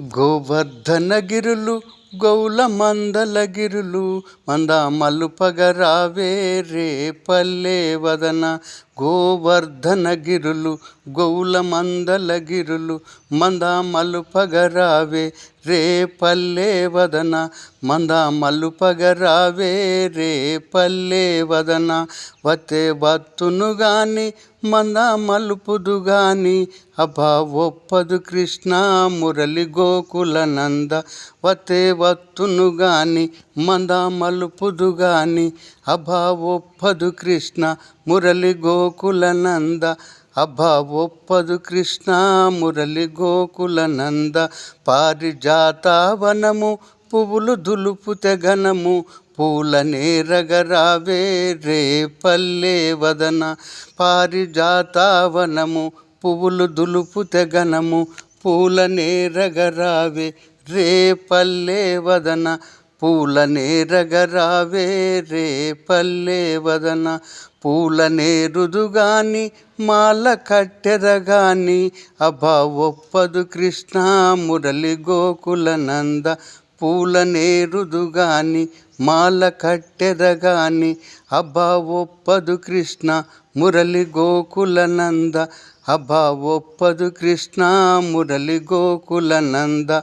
గోవర్ధనగిరులు గౌల మందలగిరులు మందామలుపగరావే రే పల్లె వదన. గోవర్ధనగిరులు గౌల మందలగిరులు మందామలుపగరావే రే పల్లె వదన. మందామలుపగరావే రే పల్లె వదన. వతే వత్తును గాని మంద మలుపుదు గాని అభా ఒప్పదు కృష్ణ మురళి గోకుల నంద. వతే వత్తును గాని మంద మలుపుదు గాని అభా ఒప్పదు కృష్ణ మురళి గోకుల నంద. అభా ఒప్పదు కృష్ణ మురళి గోకుల నంద. పారిజాతవనము పువ్వులు దులుపుతే ఘనము పూల నేరగరావే రే పల్లె వదన. పారిజాతవనము పువ్వులు దులుపుతే ఘనము పూల నేరగరావే రే పల్లె వదన. పూల నేరగరావే రే పల్లె వదన. పూల నేరుదు గాని మాల కట్టెదగాని అభా ఒప్పదు కృష్ణ మురళి గోకుల నంద. పూల నేరుదు గాని మాల కట్టెదగాని అభా ఒప్పదు కృష్ణ మురళి గోకుల నంద. అభా ఒప్పదు కృష్ణ మురళి గోకుల నంద.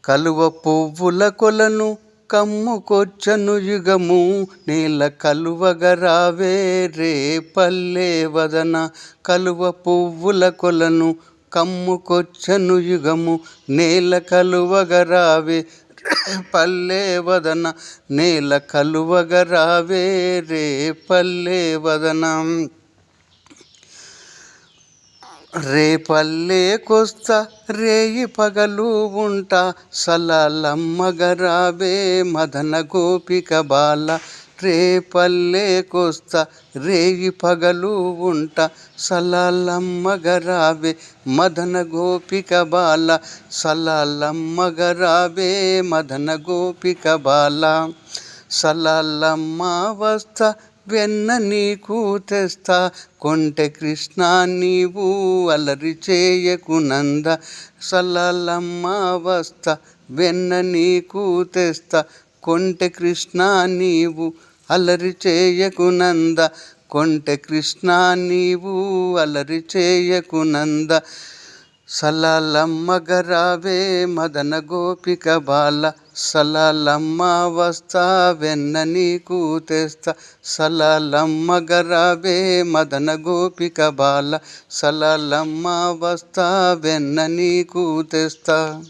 కలువ పువ్వుల కొలను కమ్ముకొచ్చను యుగము నేల కలువగరావే రే పల్లె వదన. కలువ పువ్వుల కొలను కమ్ముకొచ్చను యుగము నేల కలువగరావే పల్లె వదన. నేల కలువగరావే రే పల్లె వదన. రే పల్లెకొస్తా రేయి పగలు ఉంటా సలాలమ్మగరావే మదన గోపిక బాల. రే పల్లెకొస్తా రేయి పగలు ఉంటా సలాలమ్మగరావే మదన గోపిక బాల. సలాలమ్మగరావే మదన గోపిక బాల. సలాలమ్మ వస్తా వెన్న నీకు తెస్తా కొంటె కృష్ణ నీవు అలరి చేయకు నంద. సలాలమ్మ వస్తా వెన్న నీకు తెస్తా కొంటె కృష్ణ నీవు అలరి చేయకు నంద. కొంటె కృష్ణ నీవు అలరి చేయకు నంద. సలాలమ్మగరావే మదన గోపిక బాల. సలాలమ్మ వస్తా వెన్న నీకు తెస్తా సలాలమ్మగరావే మదన గోపిక బాల. సలాలమ్మ వస్తా వెన్న నీకు తెస్తా.